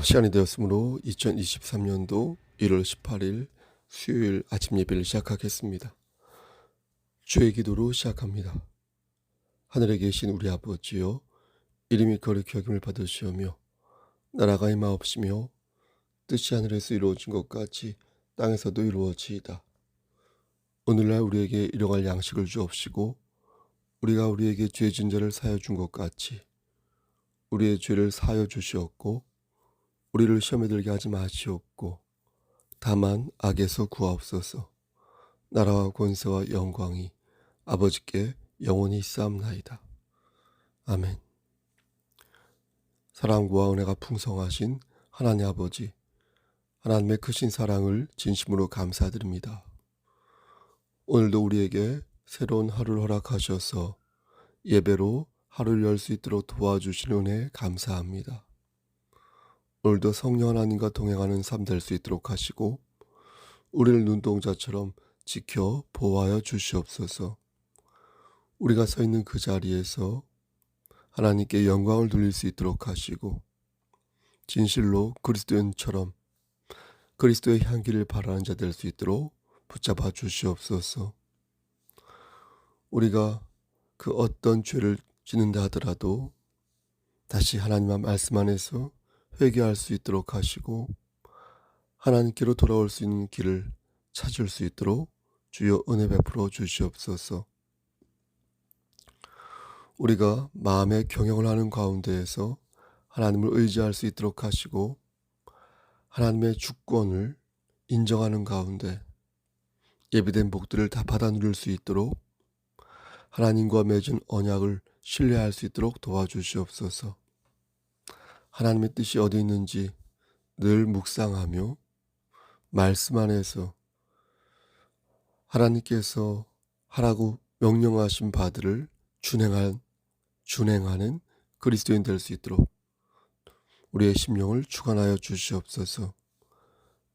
시간이 되었으므로 2023년도 1월 18일 수요일 아침 예배를 시작하겠습니다. 주의 기도로 시작합니다. 하늘에 계신 우리 아버지여, 이름이 거룩히 여김을 받으시오며 나라가 임하옵시며 뜻이 하늘에서 이루어진 것 같이 땅에서도 이루어지이다. 오늘날 우리에게 일용할 양식을 주옵시고 우리가 우리에게 죄 진 자를 사하여 준 것 같이 우리의 죄를 사하여 주시옵고 우리를 시험에 들게 하지 마시옵고 다만 악에서 구하옵소서. 나라와 권세와 영광이 아버지께 영원히 있사옵나이다. 아멘. 사랑과 은혜가 풍성하신 하나님 아버지, 하나님의 크신 사랑을 진심으로 감사드립니다. 오늘도 우리에게 새로운 하루를 허락하셔서 예배로 하루를 열 수 있도록 도와주시는 은혜 감사합니다. 오늘도 성령 하나님과 동행하는 삶 될 수 있도록 하시고 우리를 눈동자처럼 지켜 보호하여 주시옵소서. 우리가 서 있는 그 자리에서 하나님께 영광을 돌릴 수 있도록 하시고 진실로 그리스도인처럼 그리스도의 향기를 바라는 자 될 수 있도록 붙잡아 주시옵소서. 우리가 그 어떤 죄를 짓는다 하더라도 다시 하나님의 말씀 안에서 회개할 수 있도록 하시고 하나님께로 돌아올 수 있는 길을 찾을 수 있도록 주여 은혜 베풀어 주시옵소서. 우리가 마음의 경영을 하는 가운데에서 하나님을 의지할 수 있도록 하시고 하나님의 주권을 인정하는 가운데 예비된 복들을 다 받아 누릴 수 있도록 하나님과 맺은 언약을 신뢰할 수 있도록 도와주시옵소서. 하나님의 뜻이 어디 있는지 늘 묵상하며 말씀 안에서 하나님께서 하라고 명령하신 바들을 준행하는 그리스도인 될 수 있도록 우리의 심령을 주관하여 주시옵소서.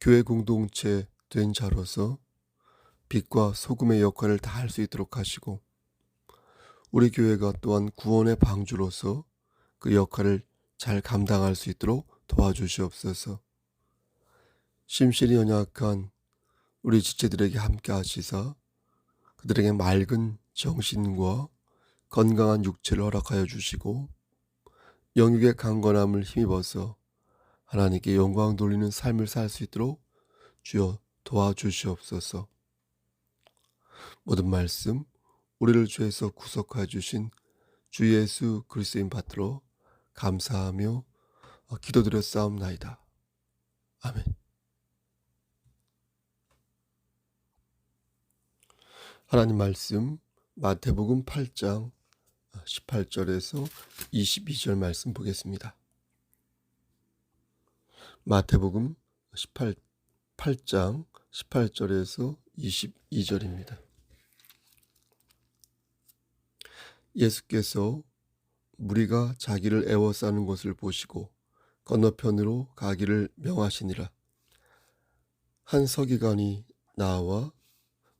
교회 공동체 된 자로서 빛과 소금의 역할을 다 할 수 있도록 하시고 우리 교회가 또한 구원의 방주로서 그 역할을 잘 감당할 수 있도록 도와주시옵소서. 심신이 연약한 우리 지체들에게 함께 하시사 그들에게 맑은 정신과 건강한 육체를 허락하여 주시고 영육의 강건함을 힘입어서 하나님께 영광 돌리는 삶을 살 수 있도록 주여 도와주시옵소서. 모든 말씀 우리를 죄에서 구속하여 주신 주 예수 그리스도인 받들어 감사하며 기도드렸사옵나이다. 아멘. 하나님 말씀 마태복음 8장 18절에서 22절 말씀 보겠습니다. 마태복음 8장 18절에서 22절입니다. 예수께서 무리가 자기를 애워싸는 것을 보시고 건너편으로 가기를 명하시니라. 한 서기관이 나와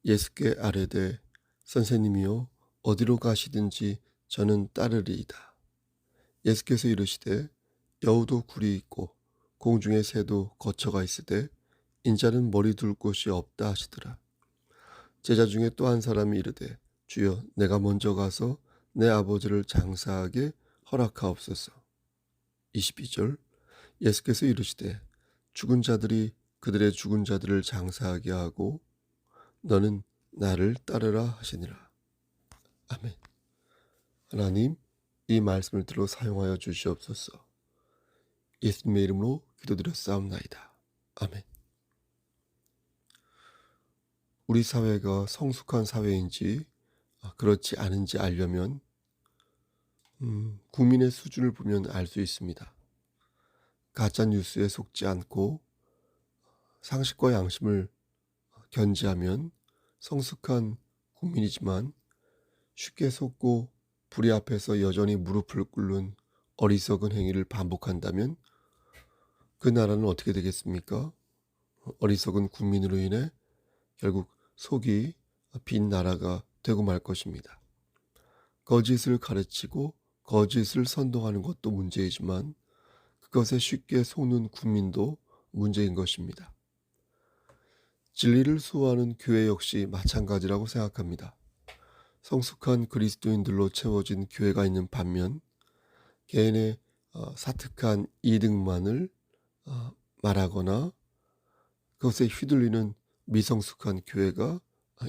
예수께 아뢰되 선생님이여 어디로 가시든지 저는 따르리이다. 예수께서 이르시되 여우도 굴이 있고 공중의 새도 거처가 있으되 인자는 머리 둘 곳이 없다 하시더라. 제자 중에 또 한 사람이 이르되 주여 내가 먼저 가서 내 아버지를 장사하게 허락하옵소서. 22절 예수께서 이르시되 죽은 자들이 그들의 죽은 자들을 장사하게 하고 너는 나를 따르라 하시니라. 아멘. 하나님 이 말씀을 들어 사용하여 주시옵소서. 예수님의 이름으로 기도드렸사옵나이다. 아멘. 우리 사회가 성숙한 사회인지 그렇지 않은지 알려면 국민의 수준을 보면 알 수 있습니다. 가짜 뉴스에 속지 않고 상식과 양심을 견지하면 성숙한 국민이지만 쉽게 속고 불의 앞에서 여전히 무릎을 꿇는 어리석은 행위를 반복한다면 그 나라는 어떻게 되겠습니까? 어리석은 국민으로 인해 결국 속이 빈 나라가 되고 말 것입니다. 거짓을 가르치고 거짓을 선동하는 것도 문제이지만 그것에 쉽게 속는 국민도 문제인 것입니다. 진리를 수호하는 교회 역시 마찬가지라고 생각합니다. 성숙한 그리스도인들로 채워진 교회가 있는 반면 개인의 사특한 이득만을 말하거나 그것에 휘둘리는 미성숙한 교회가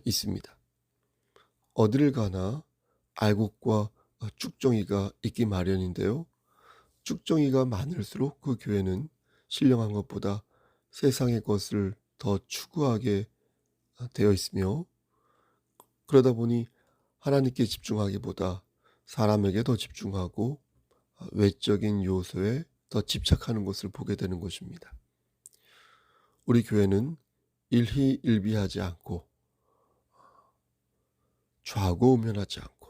있습니다. 어디를 가나 알곡과 쭉정이가 있기 마련인데요. 쭉정이가 많을수록 그 교회는 신령한 것보다 세상의 것을 더 추구하게 되어 있으며, 그러다 보니 하나님께 집중하기보다 사람에게 더 집중하고 외적인 요소에 더 집착하는 것을 보게 되는 것입니다. 우리 교회는 일희일비하지 않고 좌고우면하지 않고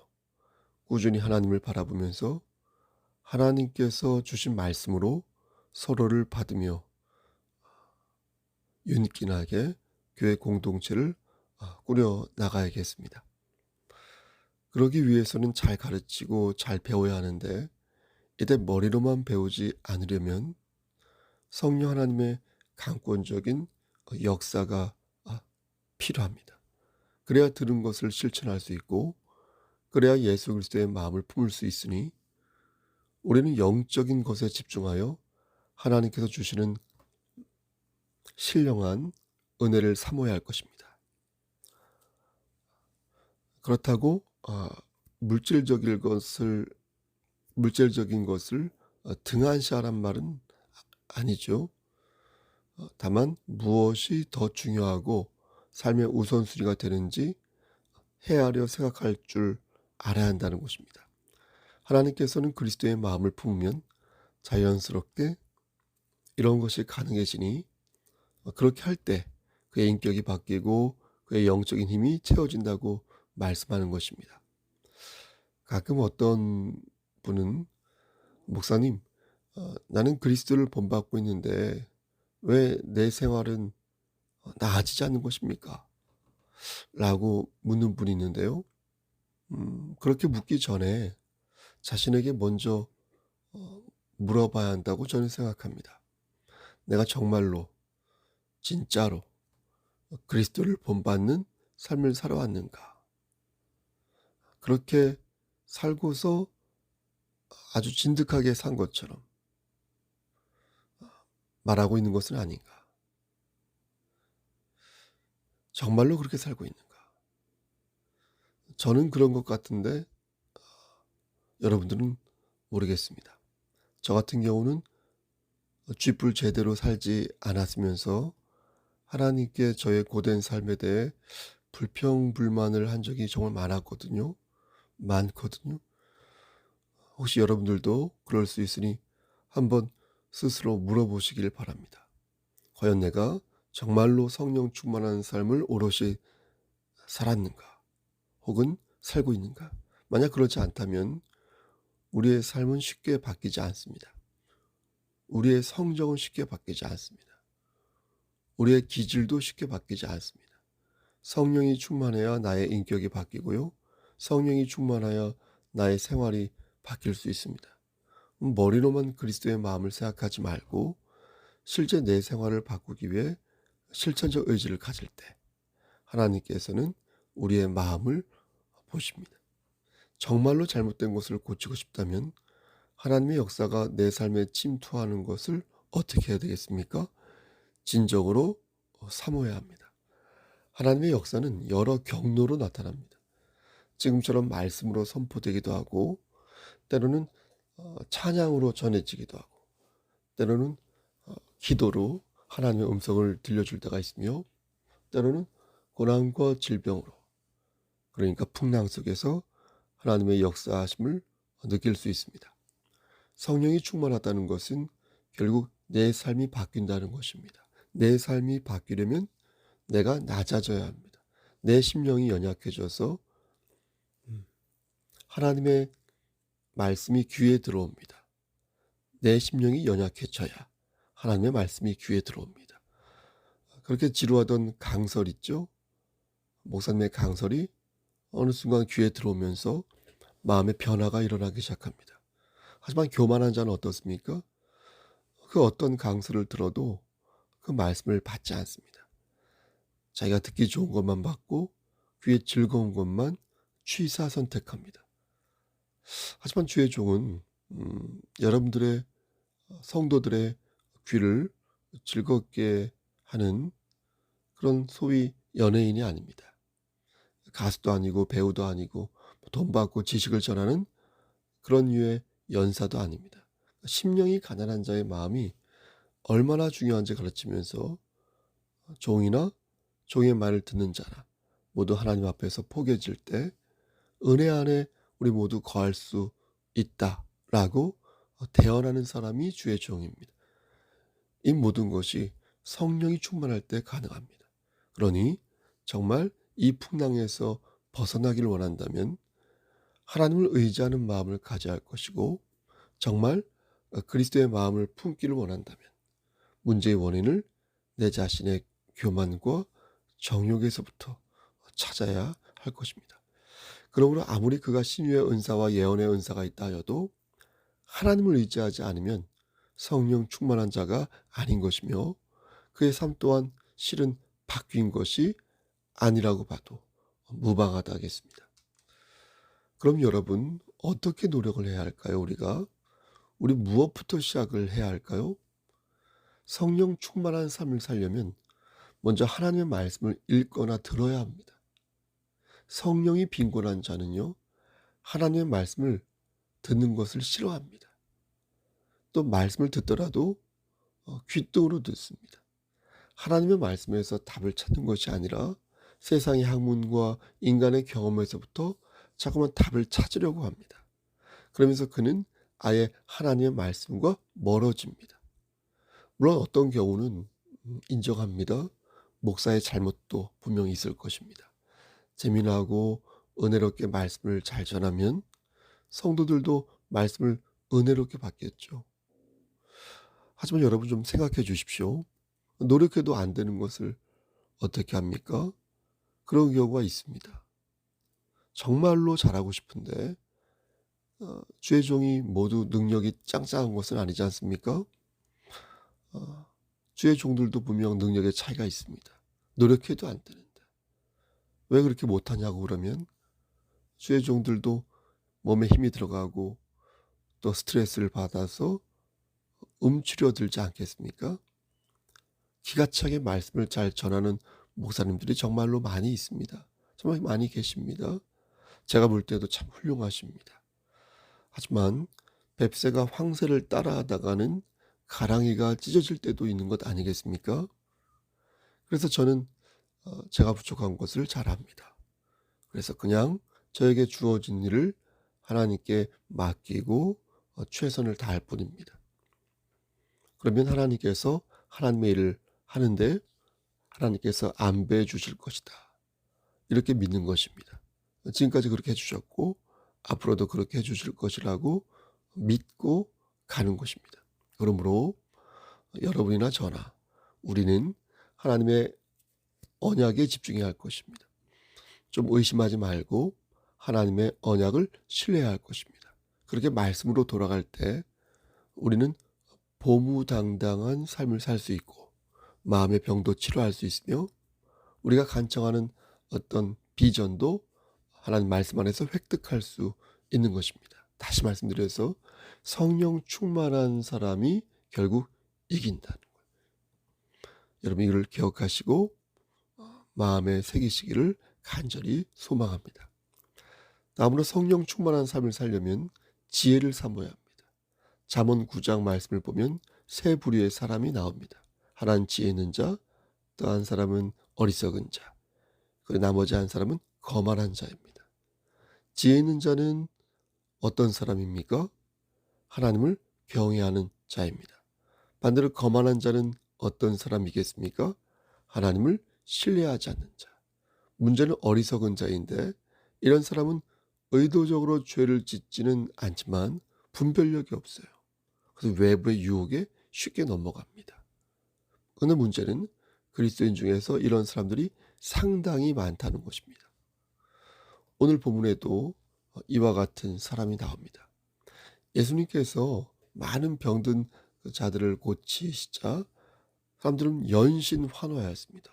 꾸준히 하나님을 바라보면서 하나님께서 주신 말씀으로 서로를 받으며 윤기나게 교회 공동체를 꾸려 나가야겠습니다. 그러기 위해서는 잘 가르치고 잘 배워야 하는데, 이때 머리로만 배우지 않으려면 성령 하나님의 강권적인 역사가 필요합니다. 그래야 들은 것을 실천할 수 있고, 그래야 예수 그리스도의 마음을 품을 수 있으니 우리는 영적인 것에 집중하여 하나님께서 주시는 신령한 은혜를 사모해야 할 것입니다. 그렇다고 물질적인 것을 등한시하란 말은 아니죠. 다만 무엇이 더 중요하고 삶의 우선순위가 되는지 헤아려 생각할 줄 알아야 한다는 것입니다. 하나님께서는 그리스도의 마음을 품으면 자연스럽게 이런 것이 가능해지니, 그렇게 할 때 그의 인격이 바뀌고 그의 영적인 힘이 채워진다고 말씀하는 것입니다. 가끔 어떤 분은, 목사님, 나는 그리스도를 본받고 있는데 왜 내 생활은 나아지지 않는 것입니까? 라고 묻는 분이 있는데요. 그렇게 묻기 전에 자신에게 먼저 물어봐야 한다고 저는 생각합니다. 내가 정말로 진짜로 그리스도를 본받는 삶을 살아왔는가? 그렇게 살고서 아주 진득하게 산 것처럼 말하고 있는 것은 아닌가? 정말로 그렇게 살고 있는가? 저는 그런 것 같은데 여러분들은 모르겠습니다. 저 같은 경우는 쥐뿔 제대로 살지 않았으면서 하나님께 저의 고된 삶에 대해 불평불만을 한 적이 정말 많거든요. 혹시 여러분들도 그럴 수 있으니 한번 스스로 물어보시길 바랍니다. 과연 내가 정말로 성령 충만한 삶을 오롯이 살았는가? 혹은 살고 있는가? 만약 그렇지 않다면 우리의 삶은 쉽게 바뀌지 않습니다. 우리의 성정은 쉽게 바뀌지 않습니다. 우리의 기질도 쉽게 바뀌지 않습니다. 성령이 충만해야 나의 인격이 바뀌고요. 성령이 충만하여 나의 생활이 바뀔 수 있습니다. 머리로만 그리스도의 마음을 생각하지 말고 실제 내 생활을 바꾸기 위해 실천적 의지를 가질 때 하나님께서는 우리의 마음을 보십니다. 정말로 잘못된 것을 고치고 싶다면 하나님의 역사가 내 삶에 침투하는 것을 어떻게 해야 되겠습니까? 진정으로 사모해야 합니다. 하나님의 역사는 여러 경로로 나타납니다. 지금처럼 말씀으로 선포되기도 하고, 때로는 찬양으로 전해지기도 하고, 때로는 기도로 하나님의 음성을 들려줄 때가 있으며, 때로는 고난과 질병으로, 그러니까 풍랑 속에서 하나님의 역사하심을 느낄 수 있습니다. 성령이 충만하다는 것은 결국 내 삶이 바뀐다는 것입니다. 내 삶이 바뀌려면 내가 낮아져야 합니다. 내 심령이 연약해져서 하나님의 말씀이 귀에 들어옵니다. 내 심령이 연약해져야 하나님의 말씀이 귀에 들어옵니다. 그렇게 지루하던 강설 있죠? 목사님의 강설이 어느 순간 귀에 들어오면서 마음의 변화가 일어나기 시작합니다. 하지만 교만한 자는 어떻습니까? 그 어떤 강서를 들어도 그 말씀을 받지 않습니다. 자기가 듣기 좋은 것만 받고 귀에 즐거운 것만 취사 선택합니다. 하지만 주의 종은 여러분들의 성도들의 귀를 즐겁게 하는 그런 소위 연예인이 아닙니다. 가수도 아니고 배우도 아니고 돈 받고 지식을 전하는 그런 류의 연사도 아닙니다. 심령이 가난한 자의 마음이 얼마나 중요한지 가르치면서 종이나 종의 말을 듣는 자라 모두 하나님 앞에서 포개질 때 은혜 안에 우리 모두 거할 수 있다라고 대언하는 사람이 주의 종입니다. 이 모든 것이 성령이 충만할 때 가능합니다. 그러니 정말 이 풍랑에서 벗어나기를 원한다면 하나님을 의지하는 마음을 가져야 할 것이고, 정말 그리스도의 마음을 품기를 원한다면 문제의 원인을 내 자신의 교만과 정욕에서부터 찾아야 할 것입니다. 그러므로 아무리 그가 신유의 은사와 예언의 은사가 있다 하여도 하나님을 의지하지 않으면 성령 충만한 자가 아닌 것이며, 그의 삶 또한 실은 바뀐 것이 아니라고 봐도 무방하다 하겠습니다. 그럼 여러분, 어떻게 노력을 해야 할까요? 우리 무엇부터 시작을 해야 할까요? 성령 충만한 삶을 살려면 먼저 하나님의 말씀을 읽거나 들어야 합니다. 성령이 빈곤한 자는요, 하나님의 말씀을 듣는 것을 싫어합니다. 또 말씀을 듣더라도 귓등으로 듣습니다. 하나님의 말씀에서 답을 찾는 것이 아니라 세상의 학문과 인간의 경험에서부터 자꾸만 답을 찾으려고 합니다. 그러면서 그는 아예 하나님의 말씀과 멀어집니다. 물론 어떤 경우는 인정합니다. 목사의 잘못도 분명히 있을 것입니다. 재미나고 은혜롭게 말씀을 잘 전하면 성도들도 말씀을 은혜롭게 받겠죠. 하지만 여러분 좀 생각해 주십시오. 노력해도 안 되는 것을 어떻게 합니까? 그런 경우가 있습니다. 정말로 잘하고 싶은데 주의 종이 모두 능력이 짱짱한 것은 아니지 않습니까? 주의 종들도 분명 능력의 차이가 있습니다. 노력해도 안 되는데 왜 그렇게 못하냐고 그러면 주의 종들도 몸에 힘이 들어가고 또 스트레스를 받아서 움츠려들지 않겠습니까? 기가 차게 말씀을 잘 전하는 목사님들이 정말로 많이 있습니다. 정말 많이 계십니다. 제가 볼 때도 참 훌륭하십니다. 하지만 뱁새가 황새를 따라하다가는 가랑이가 찢어질 때도 있는 것 아니겠습니까? 그래서 저는 제가 부족한 것을 잘 압니다. 그래서 그냥 저에게 주어진 일을 하나님께 맡기고 최선을 다할 뿐입니다. 그러면 하나님께서 하나님의 일을 하는데 하나님께서 안배해 주실 것이다, 이렇게 믿는 것입니다. 지금까지 그렇게 해주셨고 앞으로도 그렇게 해주실 것이라고 믿고 가는 것입니다. 그러므로 여러분이나 저나 우리는 하나님의 언약에 집중해야 할 것입니다. 좀 의심하지 말고 하나님의 언약을 신뢰해야 할 것입니다. 그렇게 말씀으로 돌아갈 때 우리는 보무당당한 삶을 살 수 있고 마음의 병도 치료할 수 있으며 우리가 간청하는 어떤 비전도 하나님 말씀 안에서 획득할 수 있는 것입니다. 다시 말씀드려서 성령 충만한 사람이 결국 이긴다는 거예요. 여러분 이를 기억하시고 마음에 새기시기를 간절히 소망합니다. 다음으로 성령 충만한 삶을 살려면 지혜를 삼아야 합니다. 잠언 9장 말씀을 보면 세 부류의 사람이 나옵니다. 하나는 지혜 있는 자, 또 한 사람은 어리석은 자, 그리고 나머지 한 사람은 거만한 자입니다. 지혜 있는 자는 어떤 사람입니까? 하나님을 경외하는 자입니다. 반대로 거만한 자는 어떤 사람이겠습니까? 하나님을 신뢰하지 않는 자. 문제는 어리석은 자인데 이런 사람은 의도적으로 죄를 짓지는 않지만 분별력이 없어요. 그래서 외부의 유혹에 쉽게 넘어갑니다. 그런데 문제는 그리스도인 중에서 이런 사람들이 상당히 많다는 것입니다. 오늘 본문에도 이와 같은 사람이 나옵니다. 예수님께서 많은 병든 그 자들을 고치시자 사람들은 연신 환호하였습니다.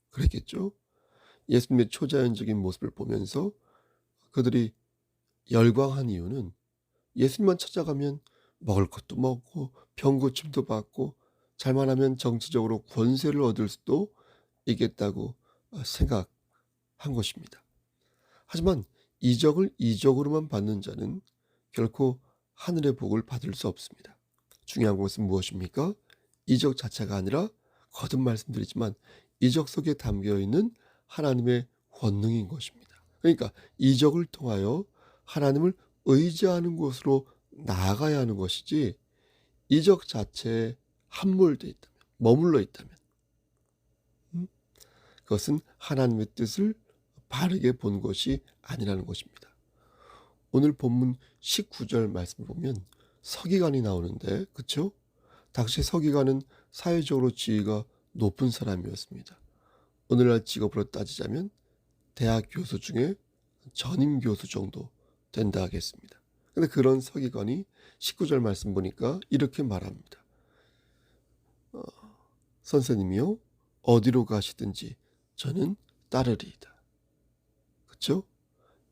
그랬겠죠? 예수님의 초자연적인 모습을 보면서 그들이 열광한 이유는 예수님만 찾아가면 먹을 것도 먹고 병 고침도 받고 잘만 하면 정치적으로 권세를 얻을 수도 있겠다고 생각한 것입니다. 하지만 이적을 이적으로만 받는 자는 결코 하늘의 복을 받을 수 없습니다. 중요한 것은 무엇입니까? 이적 자체가 아니라 거듭 말씀드리지만 이적 속에 담겨있는 하나님의 권능인 것입니다. 그러니까 이적을 통하여 하나님을 의지하는 곳으로 나아가야 하는 것이지 이적 자체에 함몰되어 있다면, 머물러 있다면 그것은 하나님의 뜻을 바르게 본 것이 아니라는 것입니다. 오늘 본문 19절 말씀을 보면 서기관이 나오는데, 그렇죠? 당시 서기관은 사회적으로 지위가 높은 사람이었습니다. 오늘날 직업으로 따지자면 대학 교수 중에 전임 교수 정도 된다 하겠습니다. 근데 그런 서기관이 19절 말씀 보니까 이렇게 말합니다. 선생님이요, 어디로 가시든지 저는 따르리이다. 그렇죠?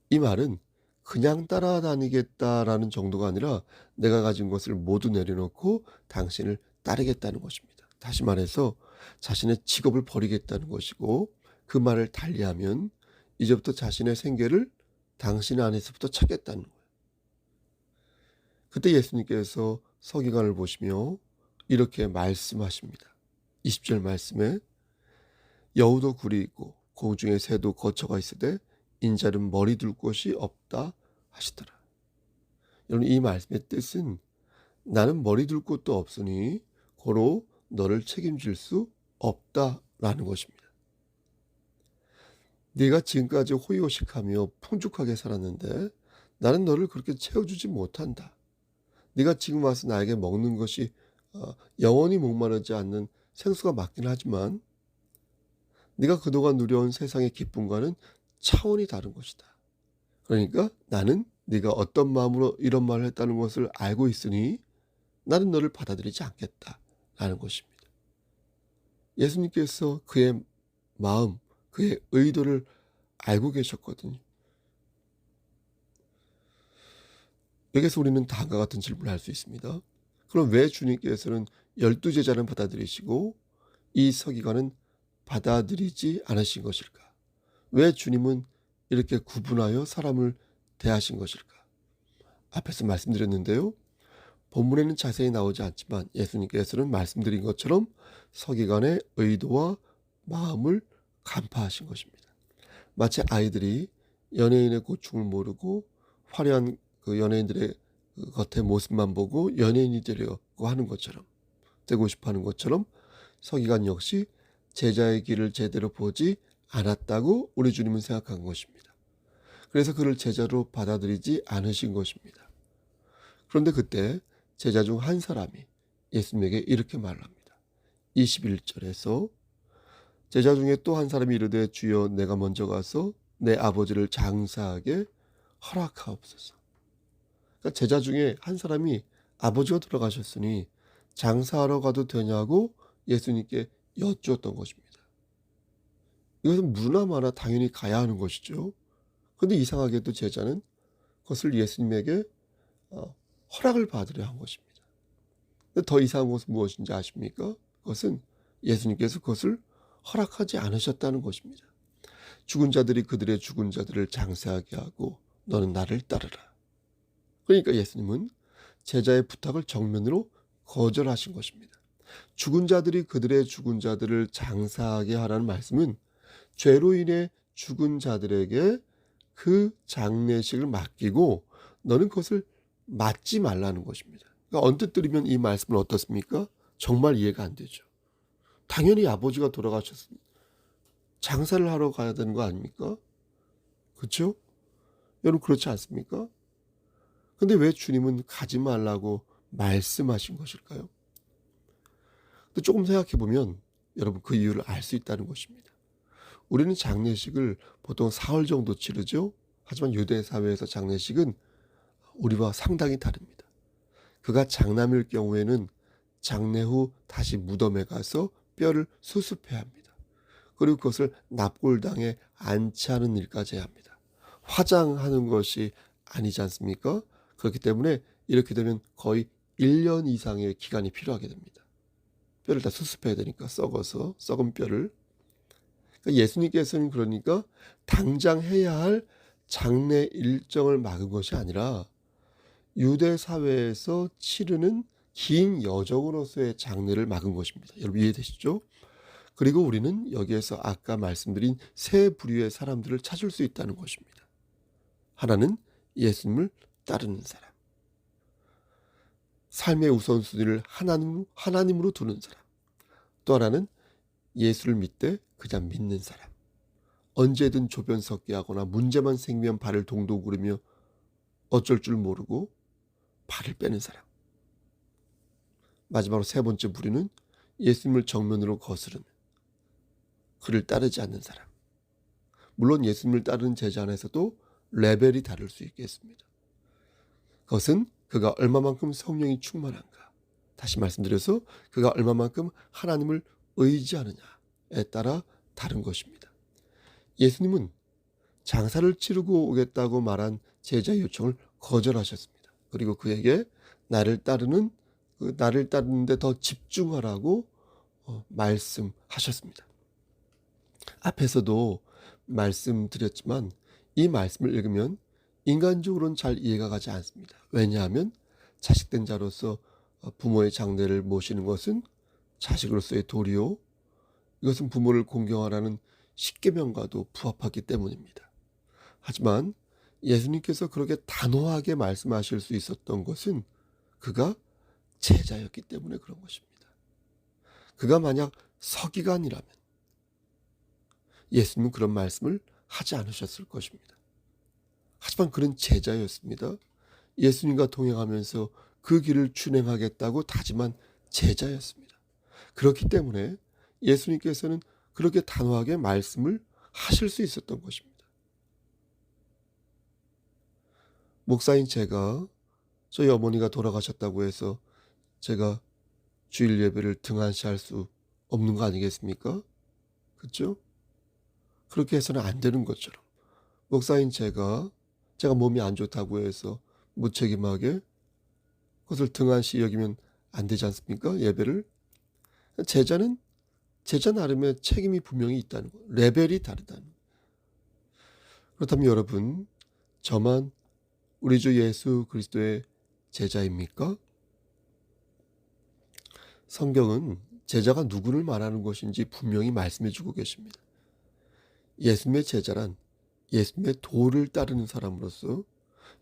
이 말은 그냥 따라다니겠다라는 정도가 아니라 내가 가진 것을 모두 내려놓고 당신을 따르겠다는 것입니다. 다시 말해서 자신의 직업을 버리겠다는 것이고, 그 말을 달리하면 이제부터 자신의 생계를 당신 안에서부터 찾겠다는 거예요. 그때 예수님께서 서기관을 보시며 이렇게 말씀하십니다. 20절 말씀에 여우도 굴이 있고 공중에 새도 거처가 있으되 인자는 머리 둘 곳이 없다 하시더라. 여러분, 이 말씀의 뜻은 나는 머리 둘 곳도 없으니 고로 너를 책임질 수 없다라는 것입니다. 네가 지금까지 호의호식하며 풍족하게 살았는데 나는 너를 그렇게 채워주지 못한다. 네가 지금 와서 나에게 먹는 것이 영원히 목마르지 않는 생수가 맞긴 하지만 네가 그동안 누려온 세상의 기쁨과는 차원이 다른 것이다. 그러니까 나는 네가 어떤 마음으로 이런 말을 했다는 것을 알고 있으니 나는 너를 받아들이지 않겠다라는 것입니다. 예수님께서 그의 마음, 그의 의도를 알고 계셨거든요. 여기서 우리는 다음과 같은 질문을 할 수 있습니다. 그럼 왜 주님께서는 12제자는 받아들이시고 이 서기관은 받아들이지 않으신 것일까? 왜 주님은 이렇게 구분하여 사람을 대하신 것일까? 앞에서 말씀드렸는데요. 본문에는 자세히 나오지 않지만 예수님께서는 말씀드린 것처럼 서기관의 의도와 마음을 간파하신 것입니다. 마치 아이들이 연예인의 고충을 모르고 화려한 그 연예인들의 그 겉의 모습만 보고 연예인이 되려고 하는 것처럼, 되고 싶어 하는 것처럼 서기관 역시 제자의 길을 제대로 보지 않았다고 우리 주님은 생각한 것입니다. 그래서 그를 제자로 받아들이지 않으신 것입니다. 그런데 그때 제자 중 한 사람이 예수님에게 이렇게 말합니다. 21절에서 제자 중에 또 한 사람이 이르되 주여 내가 먼저 가서 내 아버지를 장사하게 허락하옵소서. 그러니까 제자 중에 한 사람이 아버지가 돌아가셨으니 장사하러 가도 되냐고 예수님께 여쭈었던 것입니다. 이것은 무나마나 당연히 가야 하는 것이죠. 그런데 이상하게도 제자는 그것을 예수님에게 허락을 받으려 한 것입니다. 근데 더 이상한 것은 무엇인지 아십니까? 그것은 예수님께서 그것을 허락하지 않으셨다는 것입니다. 죽은 자들이 그들의 죽은 자들을 장사하게 하고 너는 나를 따르라. 그러니까 예수님은 제자의 부탁을 정면으로 거절하신 것입니다. 죽은 자들이 그들의 죽은 자들을 장사하게 하라는 말씀은 죄로 인해 죽은 자들에게 그 장례식을 맡기고 너는 그것을 맡지 말라는 것입니다. 그러니까 언뜻 들으면 이 말씀은 어떻습니까? 정말 이해가 안 되죠. 당연히 아버지가 돌아가셨으니 장사를 하러 가야 되는 거 아닙니까? 그렇죠? 여러분 그렇지 않습니까? 근데 왜 주님은 가지 말라고 말씀하신 것일까요? 근데 조금 생각해 보면 여러분 그 이유를 알 수 있다는 것입니다. 우리는 장례식을 보통 사흘 정도 치르죠. 하지만 유대 사회에서 장례식은 우리와 상당히 다릅니다. 그가 장남일 경우에는 장례 후 다시 무덤에 가서 뼈를 수습해야 합니다. 그리고 그것을 납골당에 안치하는 일까지 해야 합니다. 화장하는 것이 아니지 않습니까? 그렇기 때문에 이렇게 되면 거의 1년 이상의 기간이 필요하게 됩니다. 뼈를 다 수습해야 되니까, 썩어서 썩은 뼈를. 그러니까 예수님께서는 그러니까 당장 해야 할 장례 일정을 막은 것이 아니라 유대 사회에서 치르는 긴 여정으로서의 장례를 막은 것입니다. 여러분 이해되시죠? 그리고 우리는 여기에서 아까 말씀드린 세 부류의 사람들을 찾을 수 있다는 것입니다. 하나는 예수님을 따르는 사람, 삶의 우선순위를 하나님으로 두는 사람, 또 하나는 예수를 믿되 그냥 믿는 사람, 언제든 조변 섞게 하거나 문제만 생기면 발을 동동 구르며 어쩔 줄 모르고 발을 빼는 사람, 마지막으로 세 번째 부류는 예수님을 정면으로 거스르는, 그를 따르지 않는 사람. 물론 예수님을 따르는 제자 안에서도 레벨이 다를 수 있겠습니다. 그것은 그가 얼마만큼 성령이 충만한가, 다시 말씀드려서 그가 얼마만큼 하나님을 의지하느냐에 따라 다른 것입니다. 예수님은 장사를 치르고 오겠다고 말한 제자의 요청을 거절하셨습니다. 그리고 그에게 나를 따르는데 더 집중하라고 말씀하셨습니다. 앞에서도 말씀드렸지만 이 말씀을 읽으면 인간적으로는 잘 이해가 가지 않습니다. 왜냐하면 자식된 자로서 부모의 장례를 모시는 것은 자식으로서의 도리요, 이것은 부모를 공경하라는 십계명과도 부합하기 때문입니다. 하지만 예수님께서 그렇게 단호하게 말씀하실 수 있었던 것은 그가 제자였기 때문에 그런 것입니다. 그가 만약 서기관이라면 예수님은 그런 말씀을 하지 않으셨을 것입니다. 하지만 그는 제자였습니다. 예수님과 동행하면서 그 길을 준행하겠다고 다짐한 제자였습니다. 그렇기 때문에 예수님께서는 그렇게 단호하게 말씀을 하실 수 있었던 것입니다. 목사인 제가 저희 어머니가 돌아가셨다고 해서 제가 주일 예배를 등한시할 수 없는 거 아니겠습니까? 그렇죠? 그렇게 해서는 안 되는 것처럼 목사인 제가 몸이 안 좋다고 해서 무책임하게 그것을 등한시 여기면 안 되지 않습니까? 예배를. 제자는 제자 나름의 책임이 분명히 있다는 거, 레벨이 다르다는 거. 그렇다면 여러분, 저만 우리 주 예수 그리스도의 제자입니까? 성경은 제자가 누구를 말하는 것인지 분명히 말씀해 주고 계십니다. 예수님의 제자란 예수님의 도를 따르는 사람으로서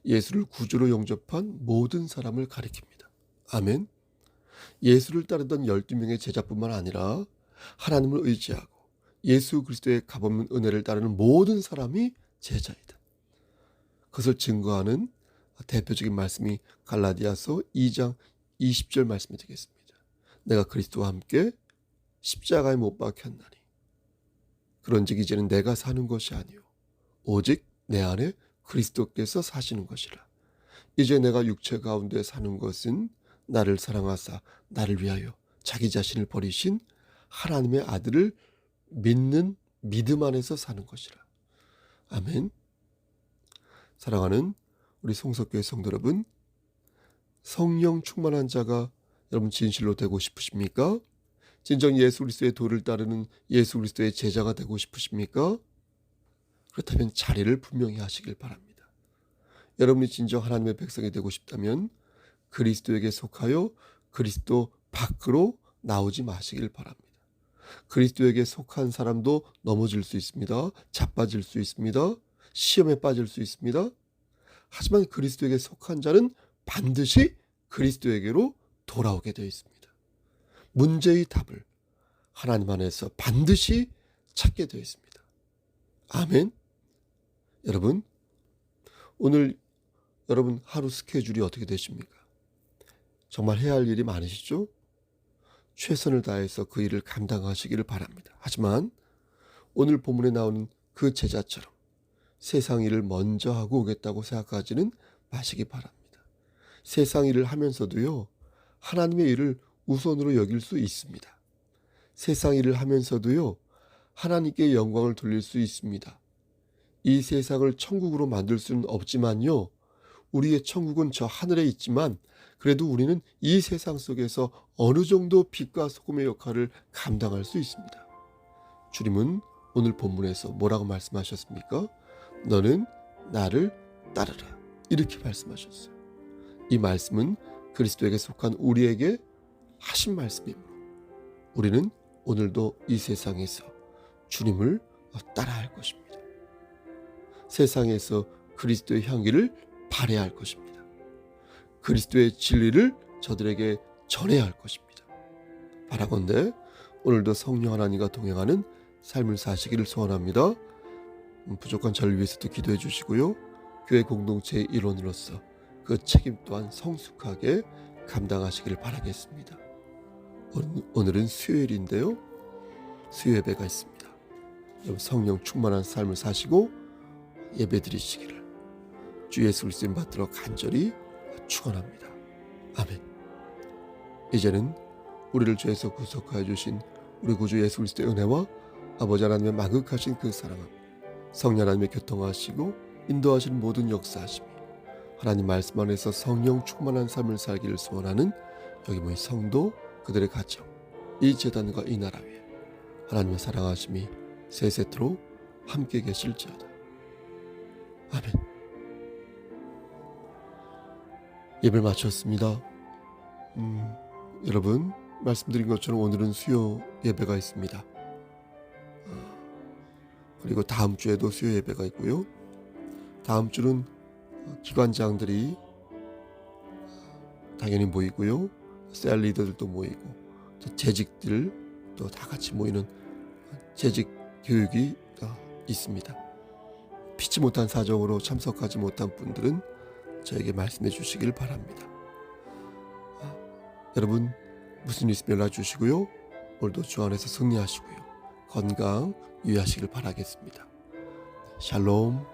예수를 구주로 영접한 모든 사람을 가리킵니다. 아멘. 예수를 따르던 12명의 제자뿐만 아니라 하나님을 의지하고 예수 그리스도의 값없는 은혜를 따르는 모든 사람이 제자이다. 그것을 증거하는 대표적인 말씀이 갈라디아서 2장 20절 말씀이 되겠습니다. 내가 그리스도와 함께 십자가에 못 박혔나니 그런즉 이제는 내가 사는 것이 아니요 오직 내 안에 그리스도께서 사시는 것이라. 이제 내가 육체 가운데 사는 것은 나를 사랑하사 나를 위하여 자기 자신을 버리신 하나님의 아들을 믿는 믿음 안에서 사는 것이라. 아멘. 사랑하는 우리 송석교회 성도 여러분, 성령 충만한 자가 여러분 진실로 되고 싶으십니까? 진정 예수 그리스도의 도를 따르는 예수 그리스도의 제자가 되고 싶으십니까? 그렇다면 자리를 분명히 하시길 바랍니다. 여러분이 진정 하나님의 백성이 되고 싶다면 그리스도에게 속하여 그리스도 밖으로 나오지 마시길 바랍니다. 그리스도에게 속한 사람도 넘어질 수 있습니다. 자빠질 수 있습니다. 시험에 빠질 수 있습니다. 하지만 그리스도에게 속한 자는 반드시 그리스도에게로 돌아오게 되어 있습니다. 문제의 답을 하나님 안에서 반드시 찾게 되어 있습니다. 아멘. 여러분, 오늘 여러분 하루 스케줄이 어떻게 되십니까? 정말 해야 할 일이 많으시죠? 최선을 다해서 그 일을 감당하시기를 바랍니다. 하지만 오늘 본문에 나오는 그 제자처럼 세상 일을 먼저 하고 오겠다고 생각하지는 마시기 바랍니다. 세상 일을 하면서도요, 하나님의 일을 우선으로 여길 수 있습니다. 세상 일을 하면서도요, 하나님께 영광을 돌릴 수 있습니다. 이 세상을 천국으로 만들 수는 없지만요, 우리의 천국은 저 하늘에 있지만 그래도 우리는 이 세상 속에서 어느 정도 빛과 소금의 역할을 감당할 수 있습니다. 주님은 오늘 본문에서 뭐라고 말씀하셨습니까? 너는 나를 따르라, 이렇게 말씀하셨어요. 이 말씀은 그리스도에게 속한 우리에게 하신 말씀이므로 우리는 오늘도 이 세상에서 주님을 따라할 것입니다. 세상에서 그리스도의 향기를 발해야 할 것입니다. 그리스도의 진리를 저들에게 전해야 할 것입니다. 바라건대 오늘도 성령 하나님과 동행하는 삶을 사시기를 소원합니다. 부족한 저를 위해서도 기도해 주시고요. 교회 공동체의 일원으로서 그 책임 또한 성숙하게 감당하시기를 바라겠습니다. 오늘은 수요일인데요. 수요 예배가 있습니다. 여러분 성령 충만한 삶을 사시고 예배 드리시기를 주 예수 그리스도님 받들어 간절히 축원합니다. 아멘. 이제는 우리를 죄에서 구속하여 주신 우리 구주 예수 그리스도의 은혜와 아버지 하나님의 만극하신 그 사랑함, 성령 하나님의 교통하시고 인도하시는 모든 역사하심이 하나님 말씀 안에서 성령 충만한 삶을 살기를 소원하는 여기 모인 성도, 그들의 가정, 이 제단과 이 나라 위에 하나님의 사랑하심이 세세토록 함께 계실지어다. 아멘. 예배를 마쳤습니다. 여러분 말씀드린 것처럼 오늘은 수요 예배가 있습니다. 그리고 다음 주에도 수요 예배가 있고요. 다음 주는 기관장들이 당연히 모이고요. 셀 리더들도 모이고 또 재직들 또 다 같이 모이는 재직 교육이 있습니다. 피치 못한 사정으로 참석하지 못한 분들은 저에게 말씀해 주시길 바랍니다. 여러분 무슨 일 있으면 연락 주시고요. 오늘도 주 안에서 승리하시고요. 건강 유의하시길 바라겠습니다. 샬롬.